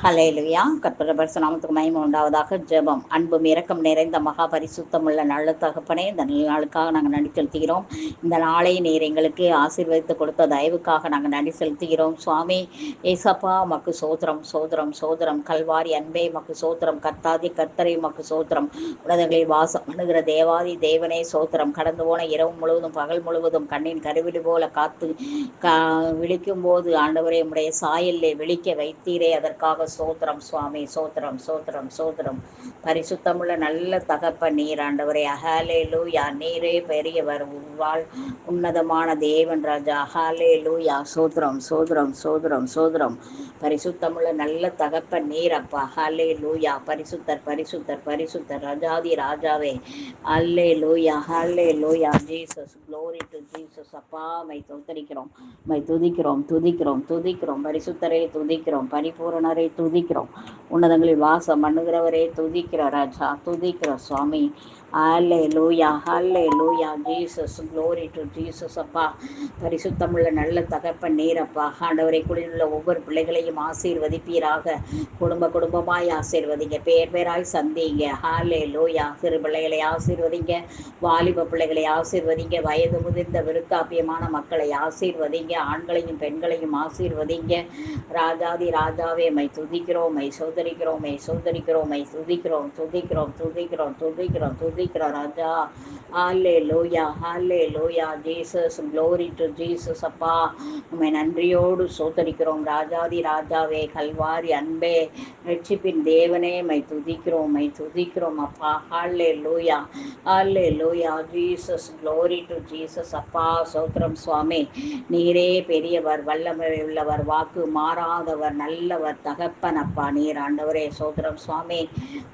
ஹல்லேலூயா. கர்த்தருடைய பரிசுத்த நாமத்துக்கு மகிமை உண்டாவதாக. ஜெபம். அன்பும் இரக்கம் நிறைந்த மகா பரிசுத்தமுள்ள நல்ல தகப்பனே, இந்த நல்ல நாளுக்காக நாங்கள் நன்றி செலுத்துகிறோம். இந்த நாளை நீர் எங்களுக்கு ஆசீர்வதித்து கொடுத்த தயவுக்காக நாங்கள் நன்றி செலுத்துகிறோம். சுவாமி ஏசப்பா, மக்கு சோத்திரம் சோத்திரம் சோத்திரம். கல்வாரி அன்பே மக்கு சோத்திரம். கர்த்தாதி கர்த்தரை மக்கு சோத்திரம். உலகங்களில் வாசம் பண்ணுகிற தேவாதி தேவனே சோத்திரம். கடந்து போன இரவு முழுவதும் பகல் முழுவதும் கண்ணின் கருவிழி போல காத்து விழிக்கும் போது ஆண்டவரே உடைய சாயல்லே விழிக்க வைத்தீரே, அதற்காக சோத்திரம் சுவாமி. சோத்திரம் சோத்திரம் சோத்திரம். பரிசுத்தமுள்ள நல்ல தகப்ப நீர் ஆண்டவரே. ஹல்லேலூயா. நீரே பெரியவர், வாழ் உன்னதமான தேவன் ராஜா. ஹல்லேலூயா. சோத்திரம் சோத்திரம் சோத்திரம் சோத்திரம். பரிசுத்தமுள்ள நல்ல தகப்ப நீர் அப்பா. ஹல்லேலூயா. பரிசுத்தர் பரிசுத்தர் பரிசுத்தர் ராஜாதி ராஜாவே. Hallelujah hallelujah. Jesus, glory to Jesus. அப்பா மை தோத்தரிக்கிறோம், மை துதிக்கிறோம் துதிக்கிறோம் துதிக்கிறோம். பரிசுத்தரை துதிக்கிறோம், பரிபூரணரை துதிக்கிறோம், உன்னதங்களில் வாசம் பண்ணுகிறவரே துதிக்கிற ராஜா, துதிக்கிற சுவாமி. Hallelujah hallelujah. Jesus, glory to Jesus. அப்பா பரிசுத்தமுள்ள நல்ல தகப்பன் நீரப்பா. ஆண்டவரை குடியுள்ள ஒவ்வொரு பிள்ளைகளையும் ஆசீர்வதிப்பீராக. குடும்ப குடும்பமாய் ஆசீர்வதிங்க, பேர் பேராய் சந்திங்க. ஹல்லேலூயா. சிறு பிள்ளைகளை ஆசீர்வதிங்க, வாலிப பிள்ளைகளை ஆசீர்வதிங்க, வயது முதிர்ந்த விருத்தாப்பியமான மக்களை ஆசீர்வதிங்க, ஆண்களையும் பெண்களையும் ஆசீர்வதிங்க. ராஜாதி ராஜாவே மை துதிக்கிறோம், மை சோதரிக்கிறோம், மை சோதரிக்கிறோம், மை துதிக்கிறோம் துதிக்கிறோம் துதிக்கிறோம் துதிக்கிறோம் துதிக்கிறோம் ராஜா. Hallelujah hallelujah. Jesus, glory to Jesus. அப்பா உம்மை நன்றியோடு சோதரிக்கிறோம் ராஜாதி ராஜாவே. கல்வாரி அன்பே, ரட்சிப்பின் தேவனே மை துதிக்கிறோம், மை துதிக்கிறோம் அப்பா. Hallelujah hallelujah. Jesus, glory to Jesus. அப்பா சோத்திரம் சுவாமி. நீரே பெரியவர், வல்லமை உள்ளவர், வாக்கு மாறாதவர், நல்லவர் தகப்பன் அப்பா நீர் ஆண்டவரே. சோத்திரம் சுவாமி.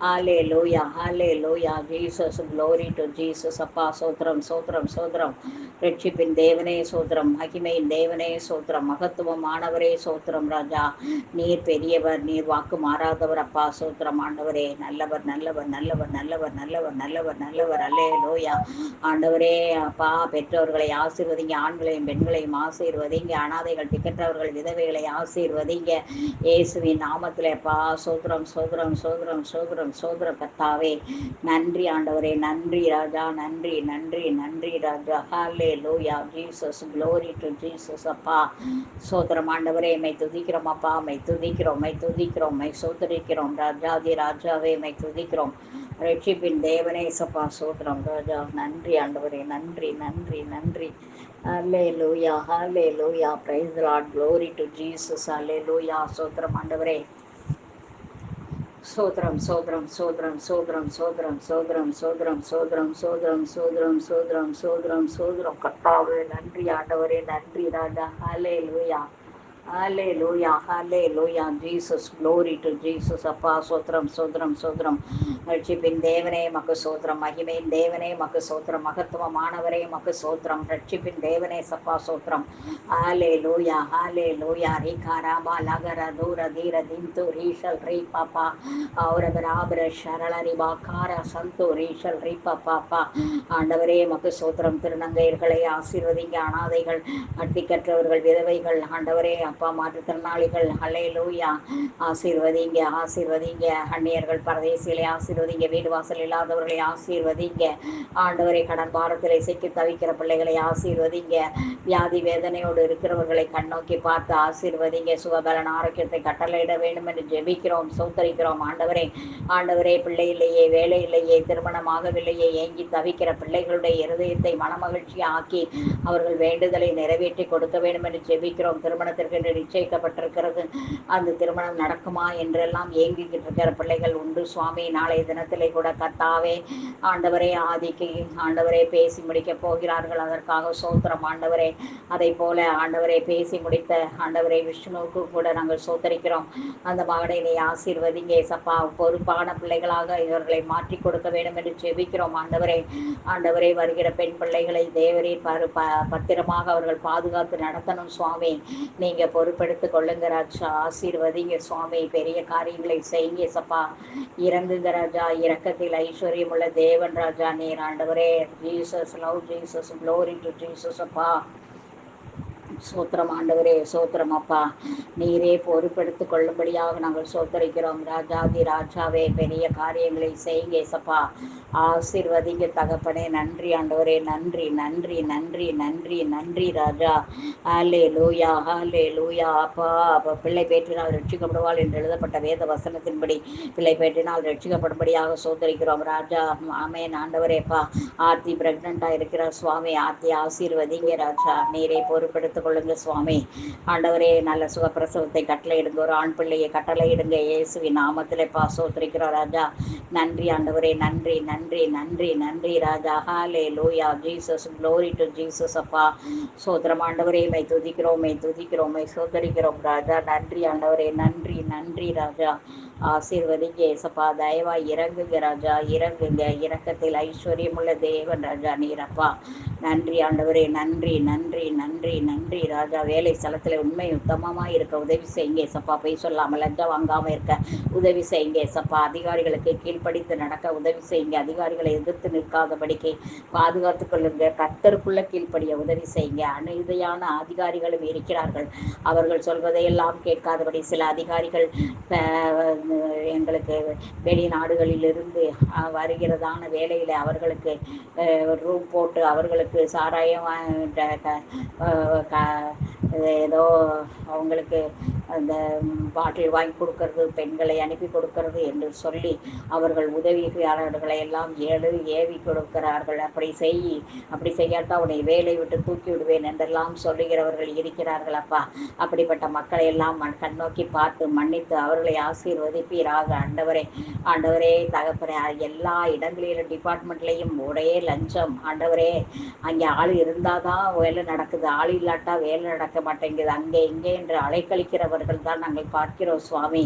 Hallelujah hallelujah. Jesus, glory to Jesus. அப்பா சோத்திரம் சோத்திரம் சோத்திரம். ரட்சிப்பின் தேவனே சோத்திரம், மகிமையின் தேவனே சோத்திரம், மகத்துவமானவரே சோத்திரம் ராஜா. நீர் பெரியவர், நீர் வாக்கு மாறாதவர் அப்பா. சோத்திரம் ஆண்டவரே. நல்லவர் நல்லவர் நல்லவர் நல்லவர் நல்லவர் நல்லவர் நல்லவர். அல்லேலூயா. ஆண்டவரே அப்பா, பெற்றோர்களை ஆசீர்வதிங்க, ஆண்களையும் பெண்களையும் ஆசீர்வதிங்க, அனாதைகள் திக்கற்றவர்கள் விதவைகளை ஆசீர்வதிங்க இயேசுவின் நாமத்திலே அப்பா. சோத்திரம் சோத்திரம் சோத்திரம் சோத்திரம் சோத்திரம் கர்த்தாவே. நன்றி ஆண்டவரே, நன்றி ராஜா, நன்றி நன்றி நன்றி ராஜா. Hallelujah. Jesus, glory to Jesus. அப்பா சோத்திரம் ஆண்டவரே. மை துதிக்கிறோம் அப்பா, மை துதிக்கிறோம், மை துதிக்கிறோம், மை சோதரிக்கிறோம் ராஜாதி ராஜாவே. மை துதிக்கிறோம், ரட்சிப்பின் தேவனே சப்பா. சோத்திரம் ராஜா. நன்றி ஆண்டவரே, நன்றி நன்றி நன்றி. Hallelujah hallelujah. Praise the Lord. Glory to Jesus. Hallelujah. சோத்திரம் ஆண்டவரே. சோத்ரம் சோத்ரம் சோத்ரம் சோத்ரம் சோத்ரம் சோத்ரம் சோத்ரம் சோத்ரம் சோத்ரம் சோத்ரம் சோத்ரம் சோத்ரம் சோத்ரம். கர்த்தாவே நன்றி ஆண்டவரே, நன்றி ராஜா. Hallelujah hallelujah hallelujah. Jesus, glory to Jesus. அப்பா சோத்ரம் சோத்ரம் சோத்ரம். ரட்சிப்பின் தேவனே மக்கு சோத்திரம், மகிமையின் தேவனே மக்கு சோத்திரம், மகத்துவமானவரே மக்கு சோத்திரம், ரட்சிப்பின் தேவனே சப்பா சோத்திரம். ஹல்லேலூயா ஹல்லேலூயா. ரீகாராபா லகர தூர தீர திந்து ரீஷல் ரீ பாப்பா ஔரபராபர ஷரளரி பாக்கார சந்து ரீஷல் ரீ பாப்பா. ஆண்டவரே மக்கு சோத்திரம். திருநங்கையர்களை ஆசீர்வதிங்க, அனாதைகள், அட்டிக்கற்றவர்கள், விதவைகள், ஆண்டவரே அப்பா, மாற்றுத்திறனாளிகள், ஹல்லேலூயா ஆசீர்வதிங்க ஆசீர்வதிங்க. அந்நியர்கள் பரதேசிகளை ஆசீர்வதிங்க, வீடு வாசல் இல்லாதவர்களை ஆசீர்வதிங்க. ஆண்டவரை கடன் பாரத்திலே சிக்கி தவிக்கிற பிள்ளைகளை ஆசீர்வதிங்க. வியாதி வேதனையோடு இருக்கிறவர்களை கண்ணோக்கி பார்த்து ஆசீர்வதிங்க. சுகபலன் ஆரோக்கியத்தை கட்டளையிட வேண்டும் என்று ஜெபிக்கிறோம், சோத்தரிக்கிறோம். ஆண்டவரே ஆண்டவரே, பிள்ளை இல்லையே, வேலை இல்லையே, திருமணமாகவில்லையே, ஏங்கி தவிக்கிற பிள்ளைகளுடைய இருதயத்தை மனமகிழ்ச்சி ஆக்கி அவர்கள் வேண்டுதலை நிறைவேற்றி கொடுக்க வேண்டும் என்று ஜெபிக்கிறோம். திருமணத்திற்கு நிச்சயிக்கப்பட்டிருக்கிறது, அந்த திருமணம் நடக்குமா என்றெல்லாம் ஏங்கிக்கிட்டு இருக்கிற பிள்ளைகள் உண்டு சுவாமி. நாளைய தினத்திலே கூட கர்த்தாவே ஆண்டவரே ஆதிக்கு ஆண்டவரே பேசி முடிக்கப் போகிறார்கள், அதற்காக சோத்திரம் ஆண்டவரே. அதை போல ஆண்டவரை பேசி முடித்த ஆண்டவரை விஷ்ணுவுக்கு கூட நாங்கள் சோத்தரிக்கிறோம். அந்த மகனை நீ ஆசீர்வதிங்க சப்பா. பொறுப்பான பிள்ளைகளாக இவர்களை மாற்றி கொடுக்க வேண்டும் என்று ஜெபிக்கிறோம் ஆண்டவரே. ஆண்டவரே, வருகிற பெண் பிள்ளைகளை தேவரே பத்திரமாக அவர்கள் பாதுகாத்து நடத்தணும் சுவாமி. நீங்க பொறுப்பெடுத்து கொள்ளுங்க ராஜா. ஆசீர்வதிங்க சுவாமி. பெரிய காரியங்களை செய்யுங்க சப்பா. இறங்குங்க ராஜா. இரக்கத்தில் ஐஸ்வர்யம் உள்ள தேவன் ராஜா நீர் ஆண்டவரே. Jesus, love Jesus, glory to Jesus அப்பா. சோத்திரம் ஆண்டவரே, சோத்திரம் அப்பா. நீரே பொறுப்பெடுத்து கொள்ளும்படியாக நாங்கள் சோத்தரிக்கிறோம். ராஜாதி ராஜாவே, பெரிய காரியங்களை செய்யுங்க ஏசப்பா. ஆசீர்வதிங்க தகப்பனே. நன்றி ஆண்டவரே, நன்றி நன்றி நன்றி நன்றி நன்றி ராஜா. ஹாலே லூயா, ஹாலே லூயா. அப்பா, அப்போ பிள்ளை பேற்றினால் ரட்சிக்கப்படுவாள் என்று எழுதப்பட்ட வேத வசனத்தின்படி பிள்ளை பேற்றினால் ரட்சிக்கப்படும்படியாக சோத்தரிக்கிறோம் ராஜா. ஆமேன் ஆண்டவரேப்பா. ஆர்த்தி பிரெக்னெண்ட்டாக இருக்கிறார் சுவாமி. ஆர்த்தி ஆசீர்வதிங்க ராஜா. நீரே பொறுப்பெடுத்துக் கொள்ளுங்க சுவாமி. ஆண்டவரே, நல்ல சுகப்பிரசவத்தை கட்டளையிடுங்க. ஒரு ஆண் பிள்ளையை கட்டளையிடுங்க இயேசுவின் நாமத்திலே சோத்திரிக்கிறோம் ராஜா. நன்றி ஆண்டவரே, நன்றி நன்றி நன்றி நன்றி ராஜா. ஹாலே லூயா. ஜீசஸ், க்ளோரி டு ஜீசஸ் அப்பா. சோத்திரம் ஆண்டவரே, மை துதிக்கிறோம், மை துதிக்கிறோம், மை சோதரிக்கிறோம் ராஜா. நன்றி ஆண்டவரே, நன்றி நன்றி ராஜா. ஆசீர்வதிங்க ஏசப்பா. தயவா இறங்குங்க ராஜா, இறங்குங்க. இரக்கத்தில் ஐஸ்வர்யமுள்ள தேவன் ராஜா நீரப்பா. நன்றி ஆண்டவரே, நன்றி நன்றி நன்றி நன்றி ராஜா. வேலை ஸ்தலத்தில் உண்மை உத்தமமாக இருக்க உதவி செய்யுங்க ஏசப்பா. போய் சொல்லாமல் லஞ்சம் வாங்காமல் இருக்க உதவி செய்யுங்க ஏசப்பா. அதிகாரிகளுக்கு கீழ்ப்படித்து நடக்க உதவி செய்யுங்க. அதிகாரிகளை எதிர்த்து நிற்காதபடிக்கு பாதுகாத்து கொள்ளுங்க. கர்த்தருக்குள்ள கீழ்ப்படிய உதவி செய்யுங்க. அநீதியான அதிகாரிகளும் இருக்கிறார்கள். அவர்கள் சொல்வதையெல்லாம் கேட்காதபடி சில அதிகாரிகள் எங்களுக்கு வெளிநாடுகளிலிருந்து வருகிறதான வேலையில் அவர்களுக்கு ரூம் போட்டு அவர்களுக்கு சாராயம் ஏதோ அவங்களுக்கு அந்த பாட்டில் வாங்கி கொடுக்கறது, பெண்களை அனுப்பி கொடுக்கறது என்று சொல்லி அவர்கள் உதவியாளர்களை எல்லாம் ஏவி கொடுக்கிறார்கள். அப்படி செய்யாட்டா உன்னை வேலை விட்டு தூக்கி விடுவேன் என்றெல்லாம் சொல்லுகிறவர்கள் இருக்கிறார்கள் அப்பா. அப்படிப்பட்ட மக்களை எல்லாம் கண்ணோக்கி பார்த்து மன்னித்து அவர்களை ஆசீர்வதிப்பீராக ஆண்டவரே. ஆண்டவரே தகப்பனே, எல்லா இடங்களிலும் டிபார்ட்மெண்ட்லேயும் ஒரே லஞ்சம் ஆண்டவரே. அங்கே ஆள் இருந்தால் தான் வேலை நடக்குது, ஆள் இல்லாட்டா வேலை நடக்க மாட்டேங்குது. அங்கே இங்கே என்று அலைக்கழிக்கிறவர்கள் தான் நாங்கள் பார்க்கிறோம் சுவாமி.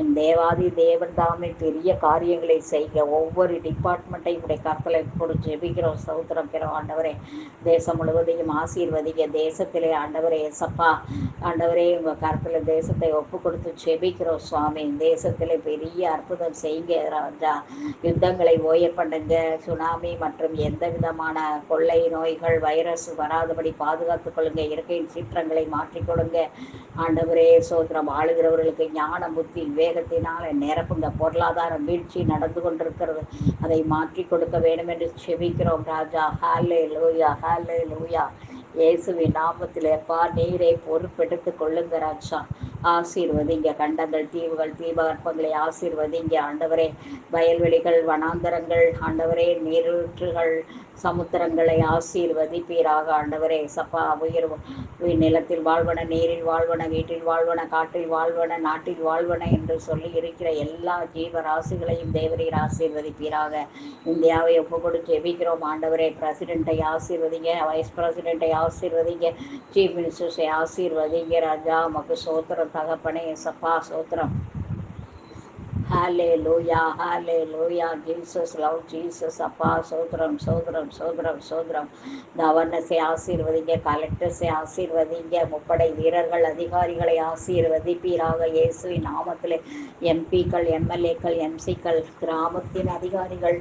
என் தேவாதி தேவன் தாமே பெரிய காரியங்களை செய்க. ஒவ்வொரு டிபார்ட்மெண்ட்டையும் உடைய கருத்தலை கொடுத்து ஜெபிக்கிறோம், சௌத்திரம் பெறும் ஆண்டவரே. தேசம் முழுவதையும் ஆசீர்வதிக்க. தேசத்திலே ஆண்டவரே சப்பா, ஆண்டவரே உங்கள் கருத்தில் தேசத்தை ஒப்பு கொடுத்து ஜெபிக்கிறோம் சுவாமி. தேசத்திலே பெரிய அற்புதம் செய்யுங்க ராஜா. யுத்தங்களை ஓய பண்ணுங்க. சுனாமி மற்றும் எந்த விதமான கொள்ளை நோய்கள் வைரஸ் வராதபடி பாதுகாத்துக் கொள்ளுங்க. இயற்கையின் சீற்றங்களை மாற்றிக்கொள்ளுங்க ஆண்டவரே. சோத்திரம். ஆளுகிறவர்களுக்கு ஞான புத்தி வேகத்தினால் நிரப்புங்க. பொருளாதார வீழ்ச்சி நடந்து கொண்டிருக்கிறது, அதை மாற்றி கொடுக்க வேண்டும் என்று செபிக்கிறோம் ராஜா. ஹாலே லூயா, ஹாலே லூயா. இயேசுவின் நாமத்தில் எப்பா நீரை பொறுப்பெடுத்து கொள்ளுங்க ராஜா. ஆசீர்வதிங்க. கண்டங்கள், தீவுகள், தீபகற்பங்களை ஆசீர்வதிங்க ஆண்டவரே. வயல்வெளிகள், வனாந்தரங்கள் ஆண்டவரே, நீரூற்றுகள், சமுத்திரங்களை ஆசீர்வதிப்பீராக ஆண்டவரே சப்பா. நிலத்தில் வாழ்வன, நீரில் வாழ்வன, வீட்டில் வாழ்வன, காட்டில் வாழ்வன, நாட்டில் வாழ்வன என்று சொல்லி இருக்கிற எல்லா ஜீவராசிகளையும் தேவரீர் ஆசீர்வதிப்பீராக. இந்தியாவை ஒப்பு கொடுத்து ஜெபிக்கிறோம் ஆண்டவரே. பிரசிடென்ட்டை ஆசீர்வதிங்க, வைஸ் பிரசிடென்ட்டை ஆசீர்வதிங்க, சீஃப் மினிஸ்டர்ஸை ஆசீர்வதிங்க ராஜா. மக்கு சோத்திரம் தகப்பனே சப்பா, சோத்திரம். ஹalleluya, ஹalleluya. ஜீசஸ், லவ் ஜீசஸ் அப்பா. சோத்ரம் சோத்ரம் சோத்ரம் சோத்ரம். கவர்னர்ஸை ஆசீர்வதிங்க, கலெக்டர்ஸை ஆசீர்வதிங்க, முப்படை வீரர்கள் அதிகாரிகளை ஆசீர்வதிப்பீராக இயேசுவின் நாமத்தில். எம்பிக்கள், எம்எல்ஏக்கள், எம்சிக்கள், கிராமத்தின் அதிகாரிகள்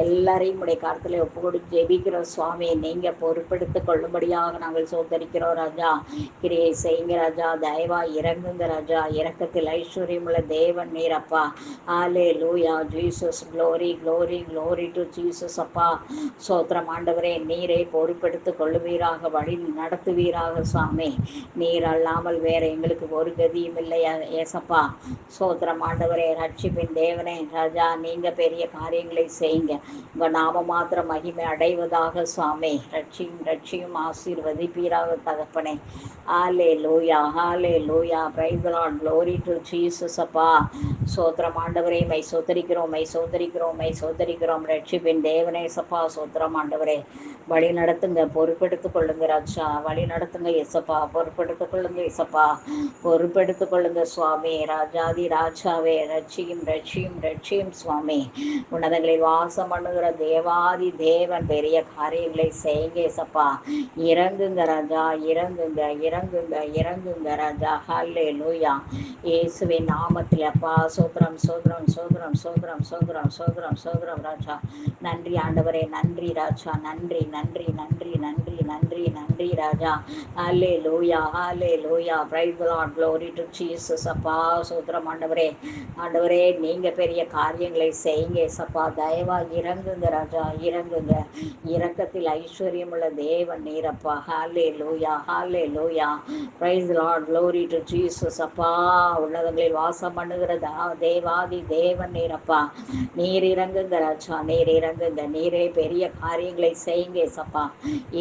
எல்லாரையும் உடைய காலத்தில் ஒப்பு கொடுத்து ஜெபிக்கிறோம் சுவாமி. நீங்கள் பொறுப்பெடுத்து கொள்ளும்படியாக நாங்கள் சோதரிக்கிறோம் ராஜா. கிரியை செய்யுங்க ராஜா. தயவா இறங்குங்க ராஜா. இரக்கத்தில் ஐஸ்வர்யமுள்ள தேவன் நீரப்பா. Hallelujah. Jesus, glory glory glory to Jesus அப்பா. சோத்திரம் ஆண்டவரே. நீரை பொறுப்பெடுத்து கொள்ளுவீராக, வழி நடத்துவீராக சுவாமி. நீர் அல்லாமல் வேற எங்களுக்கு ஒரு கதியும் இல்லை ஏசப்பா. சோத்திரம் ஆண்டவரே. ரட்சிப்பின் தேவனே ராஜா, நீங்க பெரிய காரியங்களை செய்யுங்க. உங்க நாம மாத்திரம் மகிமை அடைவதாக சுவாமி. ரட்சியும் ஆசீர்வதிப்பீராக தகப்பனே. ஹalleluya, ஹalleluya. praise the Lord. glory to Jesus அப்பா. சோத்திரம் ஆண்டவரே. மை சோதரிக்கிறோம், மை சோதரிக்கிறோம், மை சோதரிக்கிறோம். ரட்சிப்பின் தேவனே சப்பா. சோத்திரம் ஆண்டவரே. வழி நடத்துங்க, பொறுப்பெடுத்து கொள்ளுங்க ராஜா. வழி நடத்துங்க எசப்பா. பொறுப்பெடுத்து கொள்ளுங்க எசப்பா. பொறுப்பெடுத்து கொள்ளுங்க சுவாமி. ராஜாதி ராஜாவே. ரட்சியும் ரட்சியும் ரட்சியும் சுவாமி. உன்னதங்களில் வாசம் பண்ணுகிற தேவாதி தேவன் பெரிய காரியங்களை செய்யுங்க எசப்பா. இறங்குங்க ராஜா, இறங்குங்க இறங்குங்க இறங்குங்க ராஜா. ஹல்லேலூயா. இயேசுவின் நாமத்தில் அப்பா. சோத்ரம் சோத்ரம் சோத்ரம் சோத்ரம் சோத்ரம் சோத்ரம் சோத்ரம் ராஜா. நன்றி ஆண்டவரே, நன்றி ராஜா, நன்றி நன்றி நன்றி நன்றி நன்றி நன்றி ராஜா. ஹல்லே லூயா, ஹல்லே லூயா. Price the Lord, glory to Jesus. அப்பா சோத்ரம் ஆண்டவரே. ஆண்டவரே நீங்க பெரிய காரியங்களை செய்யுங்க சப்பா. தயவா இறங்குங்க ராஜா, இறங்குங்க. இரக்கத்தில் ஐஸ்வர்யம் உள்ள தேவன் நீரப்பா. ஹல்லே லூயா, ஹல்லே லூயா. Price the Lord, glory to Jesus. அப்பா உன்னதங்களில் வாசம் பண்ணுகிறதா தேவாதி தேவன் நீரப்பா. நீர் இறங்குங்க ராஜா, நீர் இறங்குங்க. நீரே பெரிய காரியங்களை செய்யுங்க சப்பா.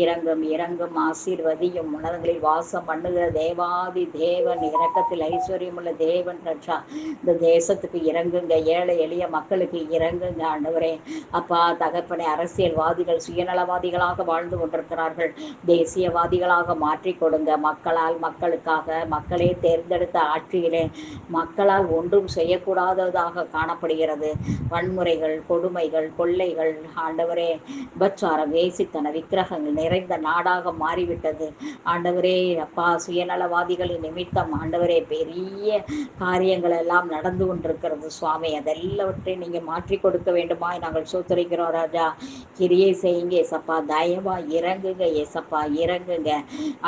இறங்கும் இறங்கும் ஆசீர்வதியும். உன்னதங்களில் வாசம் பண்ணுகிற தேவாதி தேவன், இரக்கத்தில் ஐஸ்வர்யம் உள்ள தேவன் ராஜா. இந்த தேசத்துக்கு இறங்குங்க, ஏழை எளிய மக்களுக்கு இறங்குங்க ஆண்டவரே. அப்பா தகப்பனை, அரசியல்வாதிகள் சுயநலவாதிகளாக வாழ்ந்து கொண்டிருக்கிறார்கள். தேசியவாதிகளாக மாற்றி கொடுங்க. மக்களால் மக்களுக்காக, மக்களே தேர்ந்தெடுத்த ஆட்சியிலே மக்களால் ஒன்றும் செய்யக்கூடாததாக காணப்படுகிறது. வன்முறைகள், கொடுமைகள், கொள்ளைகள் ஆண்டவரே, விபச்சாரம், வேசித்தன, விக்கிரகங்கள் நிறைந்த நாடாக மாறிவிட்டது ஆண்டவரே. அப்பா சுயநலவாதிகளின் நிமித்தம் ஆண்டவரே பெரிய காரியங்கள் எல்லாம் நடந்து கொண்டிருக்கிறது சுவாமி. அதெல்லாவற்றையும் நீங்கள் மாற்றி கொடுக்க வேண்டுமாய் நாங்கள் சோத்தரிக்கிறோம் ராஜா. கிரியை செய்யுங்க ஏசப்பா. தயவா இறங்குங்க ஏசப்பா, இறங்குங்க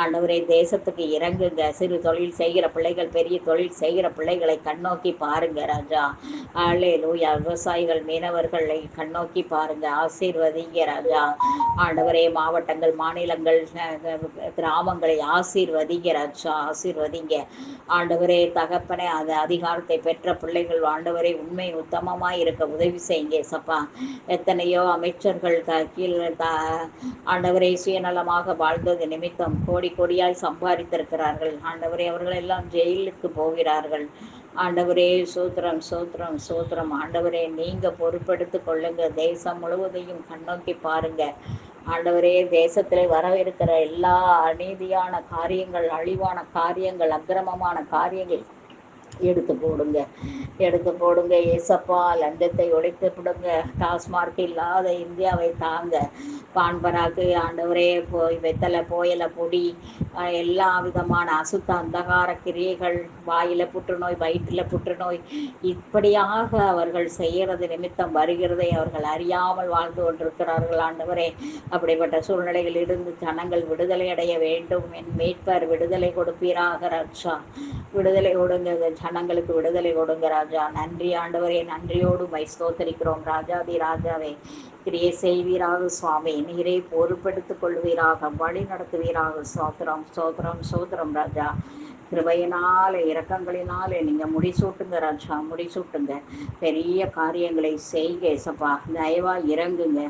ஆண்டவரே. தேசத்துக்கு இறங்குங்க. சிறு தொழில் செய்கிற பிள்ளைகள், பெரிய தொழில் செய்கிற பிள்ளைகளை கண்ணோக்கி பாருங்க ராஜா. அல்லேலூயா. விவசாயிகள், மீனவர்களை கண்ணோக்கி பாருங்க, ஆசீர்வதிங்க ராஜா. ஆண்டவரே மாவட்டங்கள், மாநிலங்கள், கிராமங்களை ஆசீர்வதிங்க ராஜா, ஆசீர்வதிங்க ஆண்டவரே. தகப்பனே அந்த அதிகாரத்தை பெற்ற பிள்ளைகள் ஆண்டவரே உண்மை உத்தமமாய் இருக்க உதவி செய்யுங்க சப்பா. எத்தனையோ அமைச்சர்கள் கீழ் ஆண்டவரை சுயநலமாக வாழ்ந்தது நிமித்தம் கோடி கோடியாய் சம்பாதித்திருக்கிறார்கள் ஆண்டவரே. அவர்கள் எல்லாம் ஜெயிலுக்கு போகிறார்கள் ஆண்டவரே. சோத்திரம் சோத்திரம் சோத்திரம் ஆண்டவரே. நீங்க பொறுப்பெடுத்து கொள்ளுங்க. தேசம் முழுவதையும் கண்ணோக்கி பாருங்க ஆண்டவரே. தேசத்தில் வரவிருக்கிற எல்லா அநீதியான காரியங்கள், அழிவான காரியங்கள், அக்கிரமமான காரியங்கள் எடுத்து போடுங்க, எடுத்து போடுங்க ஏசப்பா. லஞ்சத்தை ஒழித்து விடுங்க. டாஸ்மார்க் இல்லாத இந்தியாவை தாங்க. பான்பராக்கு ஆண்டவரே, வெத்தலை, போயலை, பொடி, எல்லா விதமான அசுத்த அந்தகார கிரியைகள், வாயில புற்றுநோய், வயிற்றில் புற்றுநோய், இப்படியாக அவர்கள் செய்கிறது நிமித்தம் வருகிறதை அவர்கள் அறியாமல் வாழ்ந்து கொண்டிருக்கிறார்கள் ஆண்டவரே. அப்படிப்பட்ட சூழ்நிலைகளில் இருந்து ஜனங்கள் விடுதலை அடைய வேண்டும். என் மீட்பர் விடுதலை கொடுப்பீராக ராஜா. விடுதலை கொடுங்க, ஜனங்களுக்கு விடுதலை கொடுங்க ராஜா. நன்றி ஆண்டவரே, நன்றியோடு மை ஸ்தோத்தரிக்கிறோம் ராஜாதி ராஜாவே. கிரியை செய்வீராக சுவாமி. நீரை பொறுப்பெடுத்துக் கொள்வீராக, வழி நடத்துவீராக. சோத்திரம் சோத்திரம் சோத்திரம் ராஜா. கிருபையினாலே, இரக்கங்களினாலே நீங்கள் முடிசூட்டுங்க ராஜா, முடிசூட்டுங்க. பெரிய காரியங்களை செய்க சப்பா. தயவா இறங்குங்க.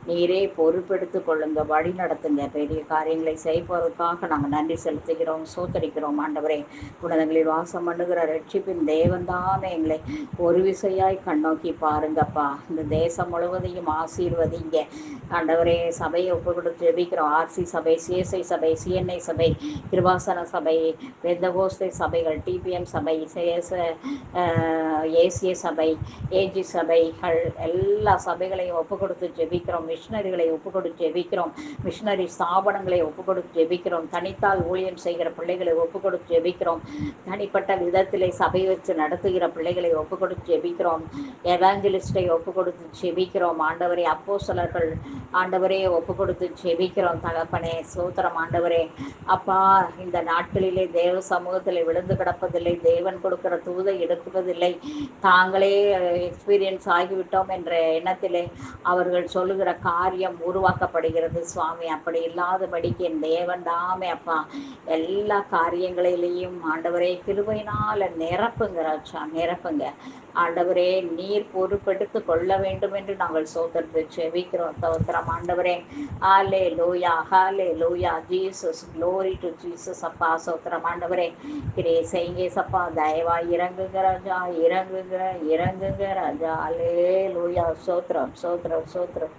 நீரே பொறுப்பெடுத்து கொள்ளுங்க, வழி நடத்துங்க. பெரிய காரியங்களை செய்வதற்காக நாங்கள் நன்றி செலுத்துகிறோம், சோத்தரிக்கிறோம் ஆண்டவரே. உன்னதங்களில் வாசம் பண்ணுகிற ரட்சிப்பின் தேவன்தானே எங்களை ஒரு விசையாய் கண்ணோக்கி பாருங்கப்பா. இந்த தேசம் முழுவதையும் ஆசீர்வதிங்க ஆண்டவரே. சபையை ஒப்பு கொடுத்து ஜெபிக்கிறோம். ஆர்சி சபை, சிஎஸ்ஐ சபை, சிஎன்ஐ சபை, கிருபாசன சபை, பெந்தகோஸ்தே சபைகள், டிபிஎம் சபை, ஏசிய சபை, ஏஜி சபைகள், எல்லா சபைகளையும் ஒப்பு கொடுத்து ஜெபிக்கிறோம். மிஷினரிகளை ஒப்பு கொடுத்து ஜெபிக்கிறோம். மிஷினரி ஸ்தாபனங்களை ஒப்பு கொடுத்து ஜெபிக்கிறோம். தனித்தால் ஊழியம் செய்கிற பிள்ளைகளை ஒப்பு கொடுத்து ஜெபிக்கிறோம். தனிப்பட்ட விதத்திலே சபை வச்சு நடத்துகிற பிள்ளைகளை ஒப்பு கொடுத்து ஜெபிக்கிறோம். எவாஞ்சலிஸ்டை ஒப்பு கொடுத்து ஜெபிக்கிறோம் ஆண்டவரே. அப்போஸ்தலர்கள் ஆண்டவரே ஒப்பு கொடுத்து ஜெபிக்கிறோம் தகப்பனே. சோத்திரம் ஆண்டவரே. அப்பா இந்த நாட்களிலே தேவ சமூகத்தில் விழுந்து கிடப்பதில்லை, தேவன் கொடுக்கிற தூதை எடுக்குவதில்லை. தாங்களே எக்ஸ்பீரியன்ஸ் ஆகிவிட்டோம் என்ற எண்ணத்திலே அவர்கள் சொல்லுகிற காரியம் உருவாக்கப்படுகிறது சுவாமி. அப்படி இல்லாதபடிக்கு என் தேவன் தாமே அப்பா எல்லா காரியங்களிலேயும் ஆண்டவரே கிருபையினால் நிரப்புங்க ராஜா, நிரப்புங்க ஆண்டவரே. நீர் பொறுப்பெடுத்து கொள்ள வேண்டும் என்று நாங்கள் சோதரத்தை செபிக்கிறோம். சோத்திரம் ஆண்டவரே. ஹாலே லூயா, ஹாலே லூயா. ஜீசஸ், க்ளோரி டு ஜீசஸ் அப்பா. சோத்திரம் ஆண்டவரே. கிரியை செய்யுங்க சப்பா. தயவா இறங்குங்க ராஜா, இறங்குங்க, இறங்குங்க ராஜா. ஹாலே லூயா. சோத்திரம் சோத்திரம் சோத்திரம்.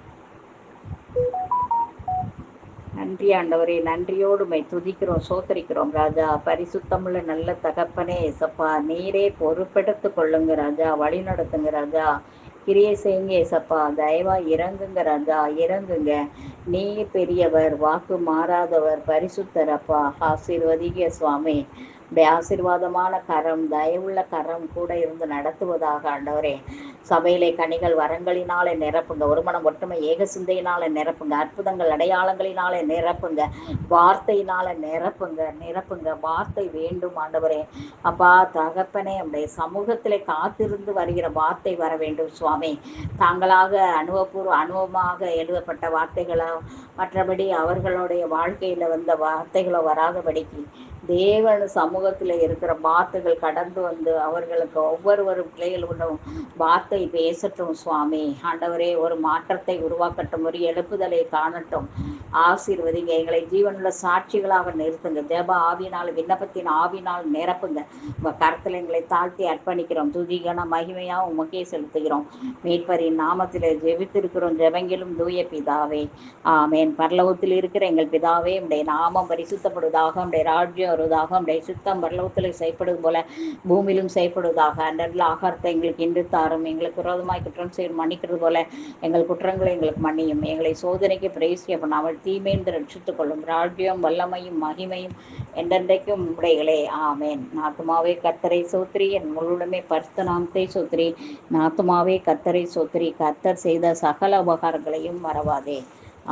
நன்றி ஆண்டவரே, நன்றியோடு மை துதிக்கிறோம், சோத்தரிக்கிறோம் ராஜா. பரிசுத்தமுள்ள நல்ல தகப்பனே ஏசப்பா. நீரே பொறுப்பெடுத்து கொள்ளுங்க ராஜா, வழி நடத்துங்க ராஜா. கிரியை செய்யுங்க ஏசப்பா. தயவா இறங்குங்க ராஜா, இறங்குங்க. நீர் பெரியவர், வாக்கு மாறாதவர், பரிசுத்தர் அப்பா. ஆசீர்வதிங்க சுவாமி. உடைய ஆசீர்வாதமான கரம், தயவுள்ள கரம் கூட இருந்து நடத்துவதாக ஆண்டவரே. சபையிலே கனிகள் வரங்களினாலே நிரப்புங்க, ஒருமனம் ஒற்றுமை ஏக சிந்தையினால நிரப்புங்க, அற்புதங்கள் அடையாளங்களினாலே நிரப்புங்க, வார்த்தையினால நிரப்புங்க நிரப்புங்க. வார்த்தை வேண்டும் ஆண்டவரே. அப்பா தகப்பனே, உடைய சமூகத்திலே காத்திருந்து வருகிற வார்த்தை வர வேண்டும் சுவாமி. தாங்களாக அனுபவமாக எழுதப்பட்ட வார்த்தைகளோ, மற்றபடி அவர்களுடைய வாழ்க்கையில வந்த வார்த்தைகளோ வராதபடிக்கு தேவன் சமூகத்தில் இருக்கிற வார்த்தைகள் கடந்து வந்து அவர்களுக்கு ஒவ்வொரு பிள்ளைகளும் வார்த்தை பேசட்டும் சுவாமி. ஆண்டவரே, ஒரு மாற்றத்தை உருவாக்கட்டும், ஒரு எழுப்புதலை காணட்டும். ஆசீர்வதிங்க, எங்களை ஜீவனுள்ள சாட்சிகளாக நிறுத்துங்க. ஜெப ஆவியினால், விண்ணப்பத்தின் ஆவியினால் நிரப்புங்க. உங்கள் கருத்தில் எங்களை தாழ்த்தி அர்ப்பணிக்கிறோம். துதிகன மகிமையா உமக்கே செலுத்துகிறோம். மீட்பரின் நாமத்தில் ஜெபித்திருக்கிறோம் ஜெபங்களும் தூய பிதாவே, ஆமேன். பரலோகத்தில் இருக்கிற எங்கள் பிதாவே, உடைய நாமம் பரிசுத்தப்படுவதாக, உடைய ராஜ்யம் வருவதாக, உடைய சித்தம் பரலோகத்தில் செய்யப்படுவது போல பூமியிலும் செய்யப்படுவதாக. அன்றல்ல ஆகாரத்தை எங்களுக்கு இன்று தாரும். எங்களுக்கு விரோதமாய் குற்றம் செய்ய மன்னிக்கிறது போல எங்கள் குற்றங்களை எங்களுக்கு மன்னியும். எங்களை சோதனைக்கு பிரவேசிக்க பண்ணாமல் தீமைந்து ரட்சித்துக் கொள்ளும். ராஜ்யம் வல்லமையும் மகிமையும் என்றென்றைக்கும் உடைகளே, ஆமேன். நாத்துமாவே கர்த்தரை சோத்திரி, என் முழுமே பரிசுத்த நாமத்தை சோத்திரி. நாத்துமாவே கர்த்தரை சோத்திரி, கர்த்தர் செய்த சகல உபகாரங்களையும் மறவாதே.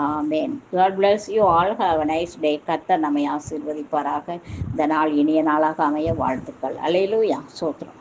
ஆமேன். God bless you all. Have a nice day. கர்த்தர் நம்மை ஆசீர்வதிப்பாராக. இந்த நாள் இனிய நாளாக அமைய வாழ்த்துக்கள். அல்லேலூயா. சோத்திரம்.